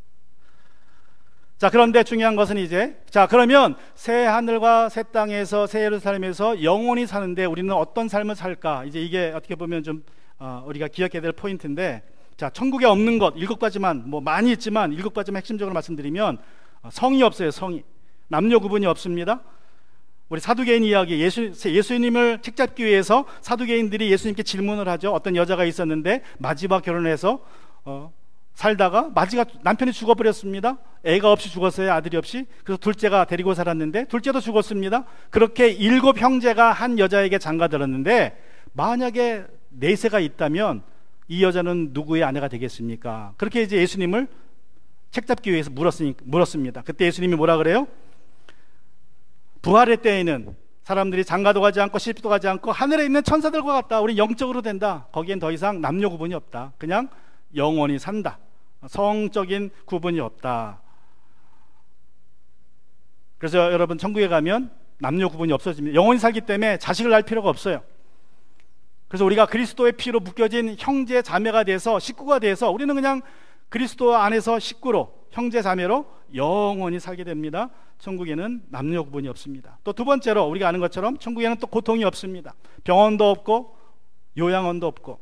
S1: 자, 그런데 중요한 것은 이제, 자, 그러면 새 하늘과 새 땅에서, 새 예루살렘에서 영원히 사는데 우리는 어떤 삶을 살까? 이제 이게 어떻게 보면 좀 우리가 기억해야 될 포인트인데, 자, 천국에 없는 것 7가지만, 뭐 많이 있지만 7가지만 핵심적으로 말씀드리면, 성이 없어요. 성이. 남녀 구분이 없습니다. 우리 사두개인 이야기, 예수님을 책잡기 위해서 사두개인들이 예수님께 질문을 하죠. 어떤 여자가 있었는데 마지막 결혼해서 살다가 마지가 남편이 죽어버렸습니다. 애가 없이 죽었어요. 아들이 없이. 그래서 둘째가 데리고 살았는데 둘째도 죽었습니다. 그렇게 7 형제가 한 여자에게 장가들었는데 만약에 4세가 있다면 이 여자는 누구의 아내가 되겠습니까? 그렇게 이제 예수님을 책잡기 위해서 물었습니다. 그때 예수님이 뭐라 그래요? 부활의 때에는 사람들이 장가도 가지 않고 시집도 가지 않고 하늘에 있는 천사들과 같다. 우리 영적으로 된다. 거기엔 더 이상 남녀 구분이 없다. 그냥 영원히 산다. 성적인 구분이 없다. 그래서 여러분 천국에 가면 남녀 구분이 없어집니다. 영원히 살기 때문에 자식을 낳을 필요가 없어요. 그래서 우리가 그리스도의 피로 묶여진 형제 자매가 돼서 식구가 돼서 우리는 그냥 그리스도 안에서 식구로 형제 자매로 영원히 살게 됩니다. 천국에는 남녀 구분이 없습니다. 또 두 번째로 우리가 아는 것처럼 천국에는 또 고통이 없습니다. 병원도 없고 요양원도 없고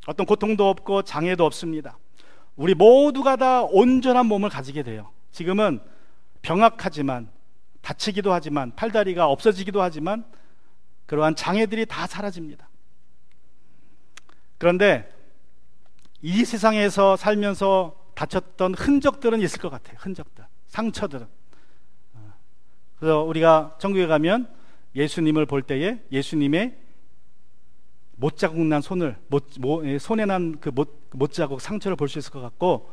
S1: 어떤 고통도 없고 장애도 없습니다. 우리 모두가 다 온전한 몸을 가지게 돼요. 지금은 병약하지만 다치기도 하지만 팔다리가 없어지기도 하지만 그러한 장애들이 다 사라집니다. 그런데 이 세상에서 살면서 다쳤던 흔적들은 있을 것 같아요. 흔적들, 상처들은. 그래서 우리가 천국에 가면 예수님을 볼 때에 예수님의 못자국 난 손을 손에 난 그 못자국 상처를 볼 수 있을 것 같고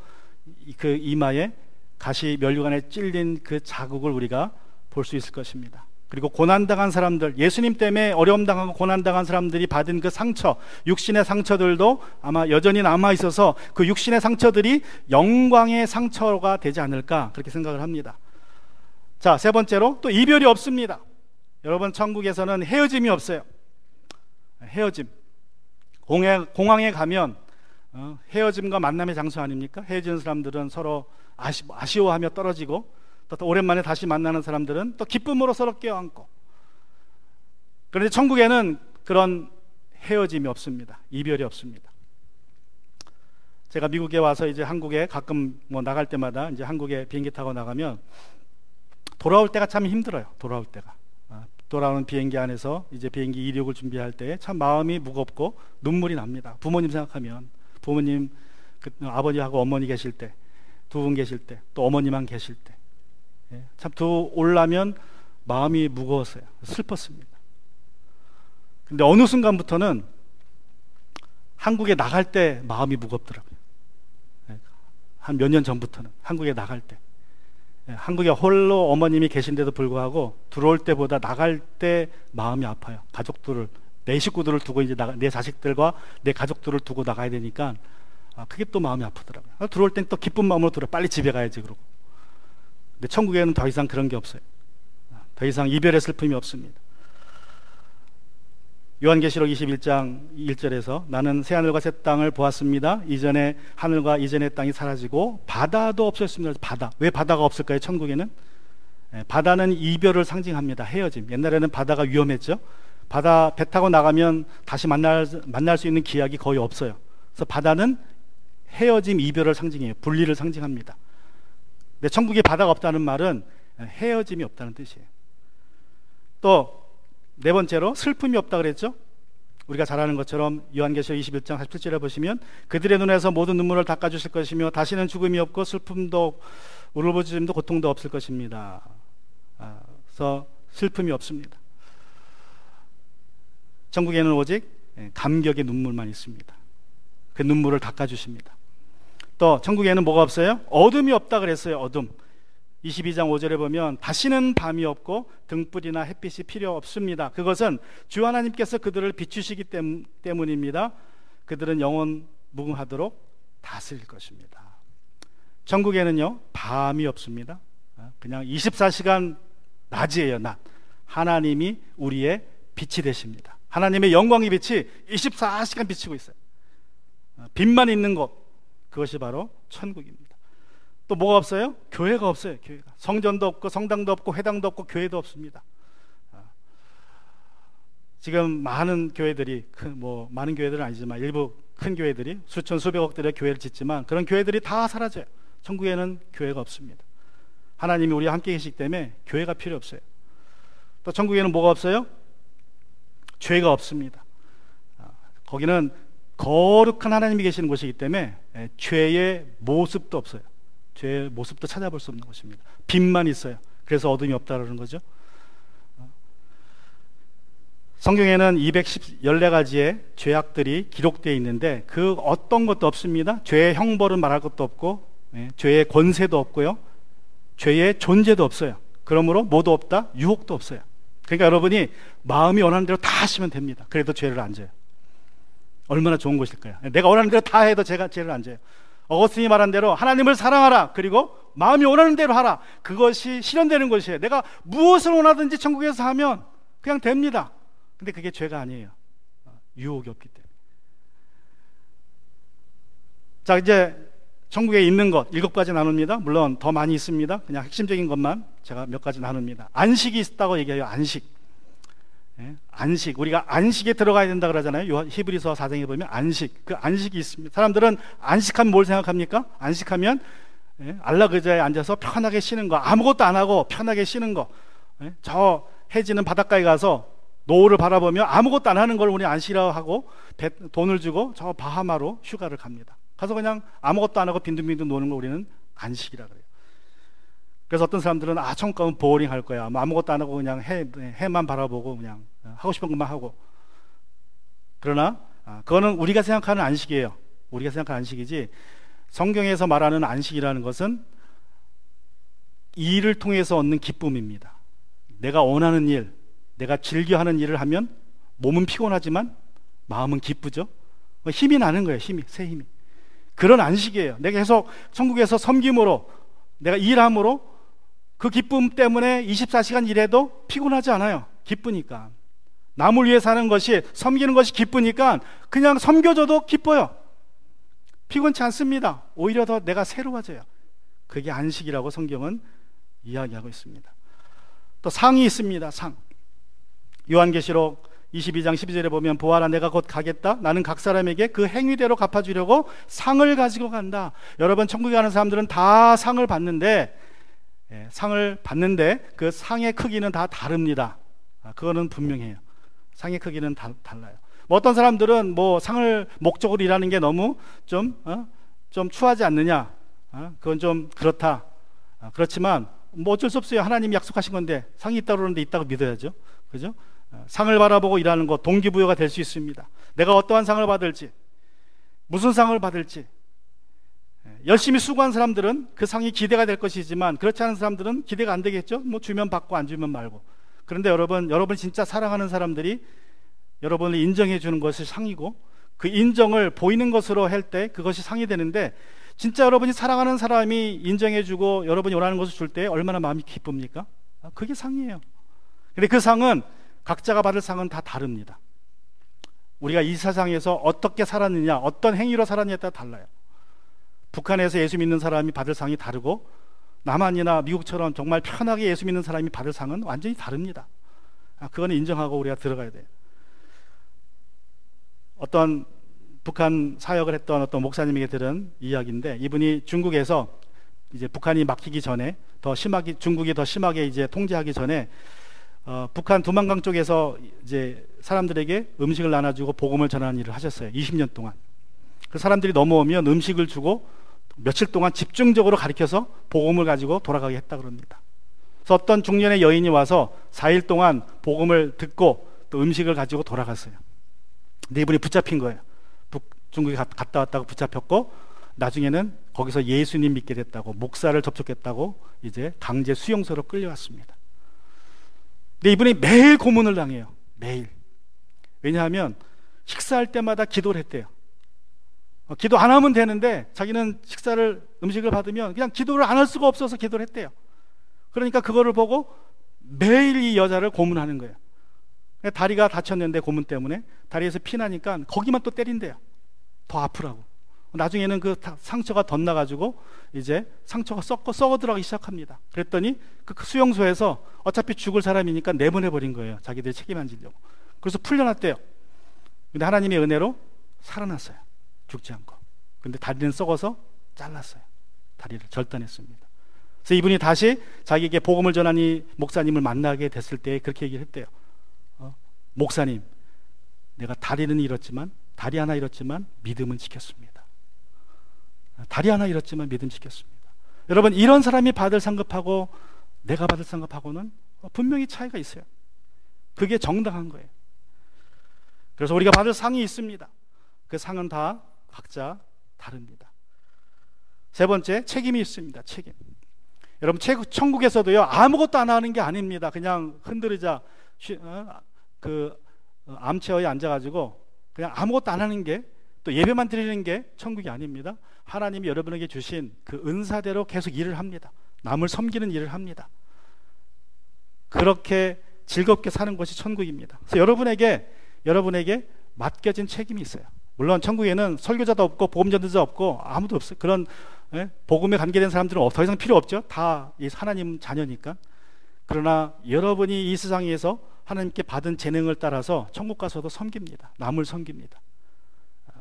S1: 그 이마에 가시 면류관에 찔린 그 자국을 우리가 볼 수 있을 것입니다. 그리고 고난당한 사람들, 예수님 때문에 어려움 당하고 고난당한 사람들이 받은 그 상처, 육신의 상처들도 아마 여전히 남아 있어서 그 육신의 상처들이 영광의 상처가 되지 않을까 그렇게 생각을 합니다. 자, 세 번째로 또 이별이 없습니다. 여러분 천국에서는 헤어짐이 없어요. 헤어짐. 공항에 가면 헤어짐과 만남의 장소 아닙니까? 헤어지는 사람들은 서로 아쉬워하며 떨어지고 또 오랜만에 다시 만나는 사람들은 또 기쁨으로 서로 껴안고. 그런데 천국에는 그런 헤어짐이 없습니다. 이별이 없습니다. 제가 미국에 와서 이제 한국에 가끔 뭐 나갈 때마다 이제 한국에 비행기 타고 나가면 돌아올 때가 참 힘들어요. 돌아올 때가. 돌아오는 비행기 안에서 이제 비행기 이륙을 준비할 때 참 마음이 무겁고 눈물이 납니다. 부모님 생각하면 부모님 아버지하고 어머니 계실 때, 두 분 계실 때, 또 어머니만 계실 때 참 두 올라면 마음이 무거웠어요. 슬펐습니다. 근데 어느 순간부터는 한국에 나갈 때 마음이 무겁더라고요. 한 몇 년 전부터는 한국에 나갈 때 한국에 홀로 어머님이 계신데도 불구하고 들어올 때보다 나갈 때 마음이 아파요. 가족들을, 내 식구들을 두고 이제 내 자식들과 내 가족들을 두고 나가야 되니까 그게 또 마음이 아프더라고요. 들어올 땐 또 기쁜 마음으로 들어 빨리 집에 가야지 그러고. 근데 천국에는 더 이상 그런 게 없어요. 더 이상 이별의 슬픔이 없습니다. 요한계시록 21장 1절에서 나는 새하늘과 새 땅을 보았습니다. 이전의 하늘과 이전의 땅이 사라지고 바다도 없었습니다. 바다. 왜 바다가 없을까요? 천국에는? 바다는 이별을 상징합니다. 헤어짐. 옛날에는 바다가 위험했죠. 바다 배 타고 나가면 다시 만날 수 있는 기약이 거의 없어요. 그래서 바다는 헤어짐, 이별을 상징해요. 분리를 상징합니다. 근데 천국에 바다가 없다는 말은 헤어짐이 없다는 뜻이에요. 또 네 번째로 슬픔이 없다 그랬죠. 우리가 잘 아는 것처럼 요한계시록 21장 47절에 보시면 그들의 눈에서 모든 눈물을 닦아주실 것이며 다시는 죽음이 없고 슬픔도 울부짖음도 고통도 없을 것입니다. 그래서 슬픔이 없습니다. 천국에는 오직 감격의 눈물만 있습니다. 그 눈물을 닦아주십니다. 또 천국에는 뭐가 없어요? 어둠이 없다 그랬어요. 어둠. 22장 5절에 보면 다시는 밤이 없고 등불이나 햇빛이 필요 없습니다. 그것은 주 하나님께서 그들을 비추시기 때문입니다. 그들은 영원 무궁하도록 다스릴 것입니다. 천국에는요 밤이 없습니다. 그냥 24시간 낮이에요. 낮. 하나님이 우리의 빛이 되십니다. 하나님의 영광의 빛이 24시간 비치고 있어요. 빛만 있는 곳, 그것이 바로 천국입니다. 또 뭐가 없어요? 교회가 없어요. 교회가. 성전도 없고 성당도 없고 회당도 없고 교회도 없습니다. 지금 많은 교회들이 많은 교회들은 아니지만 일부 큰 교회들이 수천 수백억들의 교회를 짓지만 그런 교회들이 다 사라져요. 천국에는 교회가 없습니다. 하나님이 우리와 함께 계시기 때문에 교회가 필요 없어요. 또 천국에는 뭐가 없어요? 죄가 없습니다. 거기는 거룩한 하나님이 계시는 곳이기 때문에 죄의 모습도 없어요. 죄의 모습도 찾아볼 수 없는 곳입니다. 빛만 있어요. 그래서 어둠이 없다는 거죠. 성경에는 214가지의 죄악들이 기록되어 있는데 그 어떤 것도 없습니다. 죄의 형벌은 말할 것도 없고 죄의 권세도 없고요, 죄의 존재도 없어요. 그러므로 뭐도 없다? 유혹도 없어요. 그러니까 여러분이 마음이 원하는 대로 다 하시면 됩니다. 그래도 죄를 안 져요. 얼마나 좋은 것일까요? 내가 원하는 대로 다 해도 제가 죄를 안 져요. 어거스틴이 말한 대로 하나님을 사랑하라, 그리고 마음이 원하는 대로 하라. 그것이 실현되는 것이에요. 내가 무엇을 원하든지 천국에서 하면 그냥 됩니다. 근데 그게 죄가 아니에요. 유혹이 없기 때문에. 자, 이제 천국에 있는 것 7가지 나눕니다. 물론 더 많이 있습니다. 그냥 핵심적인 것만 제가 몇 가지 나눕니다. 안식이 있다고 얘기해요. 안식. 안식. 우리가 안식에 들어가야 된다 그러잖아요. 히브리서 4장에 보면 안식. 그 안식이 있습니다. 사람들은 안식하면 뭘 생각합니까? 안식하면 안락 의자에 앉아서 편하게 쉬는 거, 아무것도 안 하고 편하게 쉬는 거. 저 해지는 바닷가에 가서 노을을 바라보며 아무것도 안 하는 걸 우리 안식이라고 하고 돈을 주고 저 바하마로 휴가를 갑니다. 가서 그냥 아무것도 안 하고 빈둥빈둥 노는 걸 우리는 안식이라 그래요. 그래서 어떤 사람들은 천국 가면 보어링 할 거야. 아무것도 안 하고 그냥 해만 바라보고 그냥 하고 싶은 것만 하고. 그러나 그거는 우리가 생각하는 안식이에요. 우리가 생각하는 안식이지, 성경에서 말하는 안식이라는 것은 이 일을 통해서 얻는 기쁨입니다. 내가 원하는 일, 내가 즐겨하는 일을 하면 몸은 피곤하지만 마음은 기쁘죠. 힘이 나는 거예요. 새 힘이. 그런 안식이에요. 내가 계속 천국에서 섬김으로, 내가 일함으로 그 기쁨 때문에 24시간 일해도 피곤하지 않아요. 기쁘니까. 남을 위해 사는 것이, 섬기는 것이 기쁘니까 그냥 섬겨줘도 기뻐요. 피곤치 않습니다. 오히려 더 내가 새로워져요. 그게 안식이라고 성경은 이야기하고 있습니다. 또 상이 있습니다. 상. 요한계시록 22장 12절에 보면 보아라, 내가 곧 가겠다. 나는 각 사람에게 그 행위대로 갚아주려고 상을 가지고 간다. 여러분, 천국에 가는 사람들은 다 상을 받는데 그 상의 크기는 다 다릅니다. 그거는 분명해요. 상의 크기는 달라요. 어떤 사람들은 상을 목적으로 일하는 게 너무 좀 추하지 않느냐, 그건 좀 그렇다. 그렇지만 어쩔 수 없어요. 하나님이 약속하신 건데 상이 있다고 그러는데 있다고 믿어야죠. 그죠? 상을 바라보고 일하는 것, 동기부여가 될 수 있습니다. 내가 어떠한 상을 받을지, 무슨 상을 받을지. 열심히 수고한 사람들은 그 상이 기대가 될 것이지만, 그렇지 않은 사람들은 기대가 안 되겠죠. 주면 받고 안 주면 말고. 그런데 여러분 진짜 사랑하는 사람들이 여러분을 인정해 주는 것이 상이고, 그 인정을 보이는 것으로 할 때 그것이 상이 되는데, 진짜 여러분이 사랑하는 사람이 인정해 주고 여러분이 원하는 것을 줄 때 얼마나 마음이 기쁩니까? 그게 상이에요. 근데 그 상은, 각자가 받을 상은 다 다릅니다. 우리가 이 세상에서 어떻게 살았느냐, 어떤 행위로 살았느냐에 따라 달라요. 북한에서 예수 믿는 사람이 받을 상이 다르고, 남한이나 미국처럼 정말 편하게 예수 믿는 사람이 받을 상은 완전히 다릅니다. 그거는 인정하고 우리가 들어가야 돼요. 어떤 북한 사역을 했던 어떤 목사님에게 들은 이야기인데, 이분이 중국에서 이제 북한이 막히기 전에 중국이 더 심하게 이제 통제하기 전에 북한 두만강 쪽에서 이제 사람들에게 음식을 나눠주고 복음을 전하는 일을 하셨어요. 20년 동안. 그 사람들이 넘어오면 음식을 주고 며칠 동안 집중적으로 가르쳐서 복음을 가지고 돌아가게 했다 그럽니다. 그래서 어떤 중년의 여인이 와서 4일 동안 복음을 듣고 또 음식을 가지고 돌아갔어요. 근데 이분이 붙잡힌 거예요. 중국에 갔다 왔다고 붙잡혔고, 나중에는 거기서 예수님 믿게 됐다고, 목사를 접촉했다고 이제 강제 수용소로 끌려왔습니다. 근데 이분이 매일 고문을 당해요. 매일. 왜냐하면 식사할 때마다 기도를 했대요. 기도 안 하면 되는데 자기는 음식을 받으면 그냥 기도를 안 할 수가 없어서 기도를 했대요. 그러니까 그거를 보고 매일 이 여자를 고문하는 거예요. 다리가 다쳤는데 고문 때문에 다리에서 피 나니까 거기만 또 때린대요. 더 아프라고. 나중에는 그 상처가 덧나가지고 이제 상처가 썩어 들어가기 시작합니다. 그랬더니 그 수용소에서 어차피 죽을 사람이니까 내보내버린 거예요. 자기들이 책임 안 지려고. 그래서 풀려났대요. 근데 하나님의 은혜로 살아났어요. 죽지 않고. 근데 다리는 썩어서 잘랐어요. 다리를 절단했습니다. 그래서 이분이 다시 자기에게 복음을 전한 이 목사님을 만나게 됐을 때 그렇게 얘기를 했대요. 목사님, 내가 다리는 잃었지만 다리 하나 잃었지만 믿음은 지켰습니다. 다리 하나 잃었지만 믿음 지켰습니다. 여러분, 이런 사람이 받을 상급하고 내가 받을 상급하고는 분명히 차이가 있어요. 그게 정당한 거예요. 그래서 우리가 받을 상이 있습니다. 그 상은 다 각자 다릅니다. 세 번째, 책임이 있습니다. 책임. 여러분, 천국에서도요, 아무것도 안 하는 게 아닙니다. 그냥 흔들리자 암체어에 앉아가지고 그냥 아무것도 안 하는 게, 또 예배만 드리는 게 천국이 아닙니다. 하나님이 여러분에게 주신 그 은사대로 계속 일을 합니다. 남을 섬기는 일을 합니다. 그렇게 즐겁게 사는 것이 천국입니다. 그래서 여러분에게 맡겨진 책임이 있어요. 물론 천국에는 설교자도 없고 복음전도자 없고 아무도 없어요. 그런 복음에 관계된 사람들은 더 이상 필요 없죠. 다 하나님 자녀니까. 그러나 여러분이 이 세상에서 하나님께 받은 재능을 따라서 천국 가서도 섬깁니다. 남을 섬깁니다.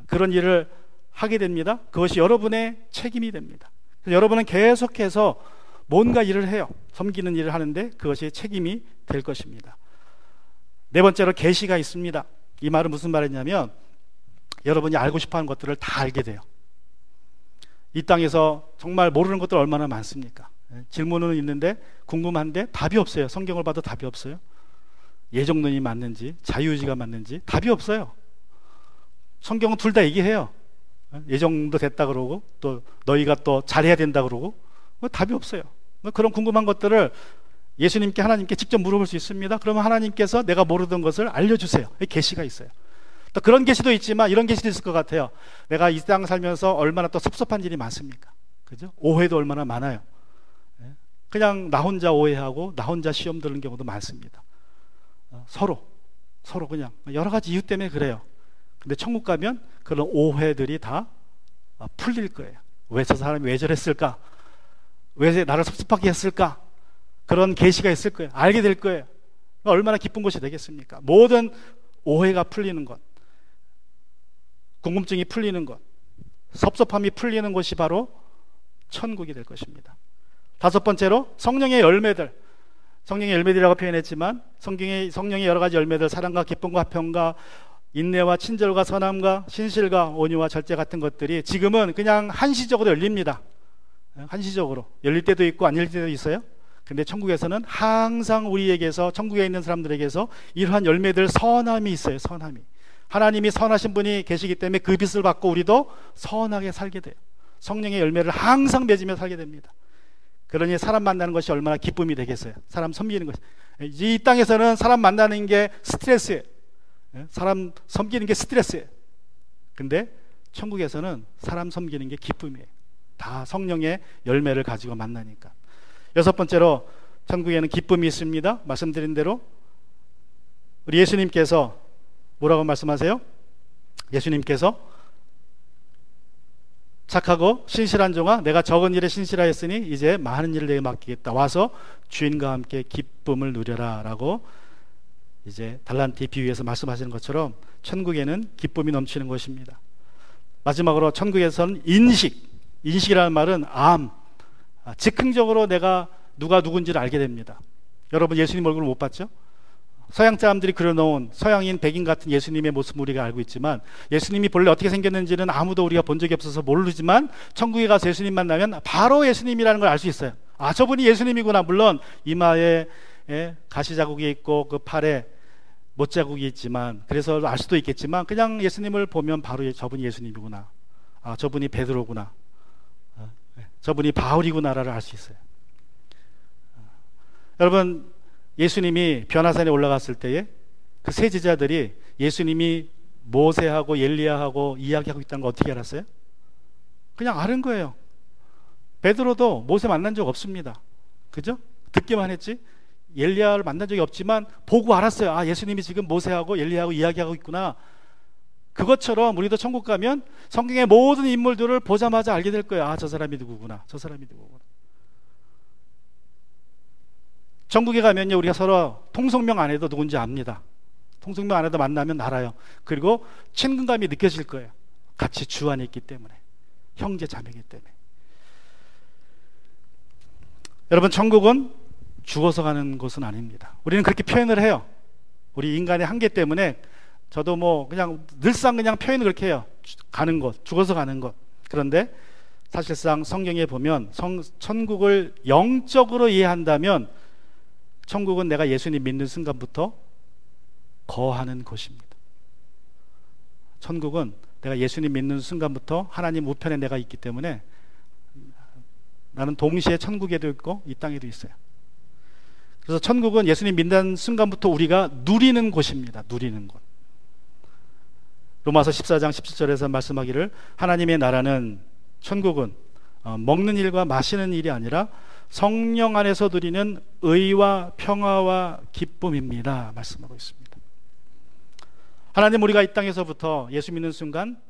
S1: 그런 일을 하게 됩니다. 그것이 여러분의 책임이 됩니다. 그래서 여러분은 계속해서 뭔가 일을 해요. 섬기는 일을 하는데 그것이 책임이 될 것입니다. 네 번째로 계시가 있습니다. 이 말은 무슨 말이냐면, 여러분이 알고 싶어하는 것들을 다 알게 돼요. 이 땅에서 정말 모르는 것들 얼마나 많습니까? 질문은 있는데 궁금한데 답이 없어요. 성경을 봐도 답이 없어요. 예정론이 맞는지 자유의지가 맞는지 답이 없어요. 성경은 둘 다 얘기해요. 예정도 됐다 그러고 또 너희가 또 잘해야 된다 그러고 답이 없어요. 그런 궁금한 것들을 예수님께, 하나님께 직접 물어볼 수 있습니다. 그러면 하나님께서 내가 모르던 것을 알려주세요. 계시가 있어요. 또 그런 계시도 있지만 이런 계시도 있을 것 같아요. 내가 이 땅 살면서 얼마나 또 섭섭한 일이 많습니까? 그죠? 오해도 얼마나 많아요. 그냥 나 혼자 오해하고 나 혼자 시험 드는 경우도 많습니다. 서로 그냥 여러 가지 이유 때문에 그래요. 근데 천국 가면 그런 오해들이 다 풀릴 거예요. 왜 저 사람이 왜 저랬을까? 왜 나를 섭섭하게 했을까? 그런 계시가 있을 거예요. 알게 될 거예요. 얼마나 기쁜 것이 되겠습니까? 모든 오해가 풀리는 것, 궁금증이 풀리는 것, 섭섭함이 풀리는 것이 바로 천국이 될 것입니다. 다섯 번째로 성령의 열매들. 성령의 열매들이라고 표현했지만 성령의 여러 가지 열매들, 사랑과 기쁨과 화평과 인내와 친절과 선함과 신실과 온유와 절제 같은 것들이 지금은 그냥 한시적으로 열립니다. 한시적으로 열릴 때도 있고 안 열릴 때도 있어요. 근데 천국에서는 항상 우리에게서, 천국에 있는 사람들에게서 이러한 열매들, 선함이 있어요. 선함이. 하나님이 선하신 분이 계시기 때문에 그 빛을 받고 우리도 선하게 살게 돼요. 성령의 열매를 항상 맺으며 살게 됩니다. 그러니 사람 만나는 것이 얼마나 기쁨이 되겠어요. 사람 섬기는 것이. 이 땅에서는 사람 만나는 게 스트레스예요. 사람 섬기는 게 스트레스예요. 근데 천국에서는 사람 섬기는 게 기쁨이에요. 다 성령의 열매를 가지고 만나니까. 여섯 번째로 천국에는 기쁨이 있습니다. 말씀드린 대로 우리 예수님께서 뭐라고 말씀하세요? 예수님께서 착하고 신실한 종아, 내가 적은 일에 신실하였으니 이제 많은 일을 내게 맡기겠다. 와서 주인과 함께 기쁨을 누려라 라고 이제 달란트 비유에서 말씀하시는 것처럼 천국에는 기쁨이 넘치는 것입니다. 마지막으로 천국에서는 인식이라는 말은 즉흥적으로 내가 누가 누군지를 알게 됩니다. 여러분 예수님 얼굴을 못 봤죠? 서양 사람들이 그려놓은 서양인 백인 같은 예수님의 모습을 우리가 알고 있지만 예수님이 본래 어떻게 생겼는지는 아무도 우리가 본 적이 없어서 모르지만 천국에 가서 예수님 만나면 바로 예수님이라는 걸 알 수 있어요. 아, 저분이 예수님이구나. 물론 이마에 가시 자국이 있고 그 팔에 못 자국이 있지만, 그래서 알 수도 있겠지만 그냥 예수님을 보면 바로 저분이 예수님이구나. 아, 저분이 베드로구나. 저분이 바울이구나를 알 수 있어요. 여러분, 예수님이 변화산에 올라갔을 때에 그 세 제자들이 예수님이 모세하고 엘리야하고 이야기하고 있다는 거 어떻게 알았어요? 그냥 아는 거예요. 베드로도 모세 만난 적 없습니다. 그죠? 듣기만 했지 엘리야를 만난 적이 없지만 보고 알았어요. 아, 예수님이 지금 모세하고 엘리야하고 이야기하고 있구나. 그것처럼 우리도 천국 가면 성경의 모든 인물들을 보자마자 알게 될 거예요. 아, 저 사람이 누구구나. 저 사람이 누구구나. 천국에 가면요, 우리가 서로 통성명 안 해도 누군지 압니다. 통성명 안 해도 만나면 알아요. 그리고 친근감이 느껴질 거예요. 같이 주 안에 있기 때문에, 형제 자매이기 때문에. 여러분, 천국은 죽어서 가는 곳은 아닙니다. 우리는 그렇게 표현을 해요. 우리 인간의 한계 때문에 저도 뭐 그냥 늘상 그냥 표현을 그렇게 해요. 가는 곳, 죽어서 가는 곳. 그런데 사실상 성경에 보면 천국을 영적으로 이해한다면 천국은 내가 예수님 믿는 순간부터 거하는 곳입니다. 천국은 내가 예수님 믿는 순간부터 하나님 우편에 내가 있기 때문에 나는 동시에 천국에도 있고 이 땅에도 있어요. 그래서 천국은 예수님 믿는 순간부터 우리가 누리는 곳입니다. 누리는 곳. 로마서 14장 17절에서 말씀하기를 하나님의 나라는 천국은 먹는 일과 마시는 일이 아니라 성령 안에서 누리는 의와 평화와 기쁨입니다. 말씀하고 있습니다. 하나님, 우리가 이 땅에서부터 예수 믿는 순간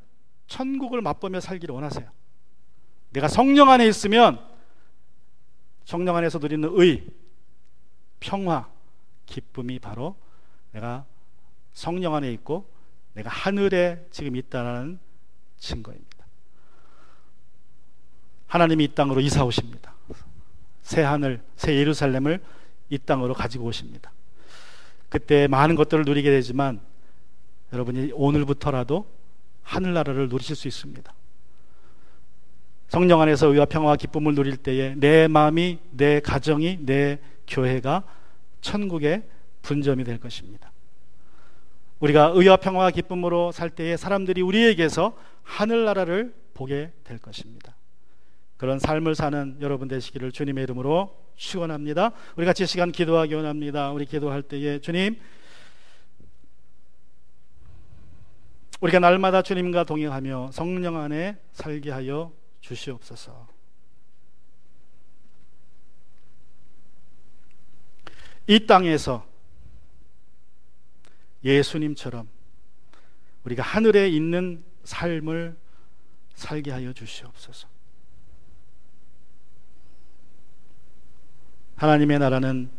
S1: 천국을 맛보며 살기를 원하세요. 내가 성령 안에 있으면 성령 안에서 누리는 의, 평화, 기쁨이 바로 내가 성령 안에 있고 내가 하늘에 지금 있다는 증거입니다. 하나님이 이 땅으로 이사 오십니다. 새 하늘, 새 예루살렘을 이 땅으로 가지고 오십니다. 그때 많은 것들을 누리게 되지만 여러분이 오늘부터라도 하늘나라를 누리실 수 있습니다. 성령 안에서 의와 평화와 기쁨을 누릴 때에 내 마음이, 내 가정이, 내 교회가 천국의 분점이 될 것입니다. 우리가 의와 평화와 기쁨으로 살 때에 사람들이 우리에게서 하늘나라를 보게 될 것입니다. 그런 삶을 사는 여러분 되시기를 주님의 이름으로 축원합니다. 우리 같이 시간 기도하기 원합니다. 우리 기도할 때에 주님, 우리가 날마다 주님과 동행하며 성령 안에 살게 하여 주시옵소서. 이 땅에서 예수님처럼 우리가 하늘에 있는 삶을 살게 하여 주시옵소서. 하나님의 나라는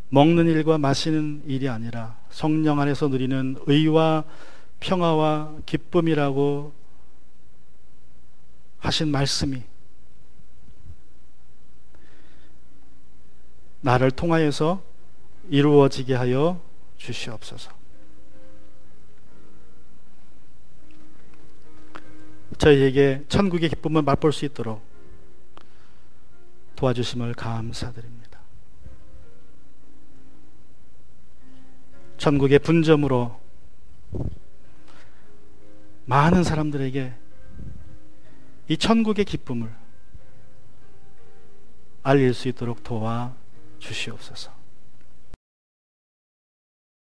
S1: 먹는 일과 마시는 일이 아니라 성령 안에서 누리는 의와 평화와 기쁨이라고 하신 말씀이 나를 통하여서 이루어지게 하여 주시옵소서. 저희에게 천국의 기쁨을 맛볼 수 있도록 도와주심을 감사드립니다. 천국의 분점으로 많은 사람들에게 이 천국의 기쁨을 알릴 수 있도록 도와 주시옵소서.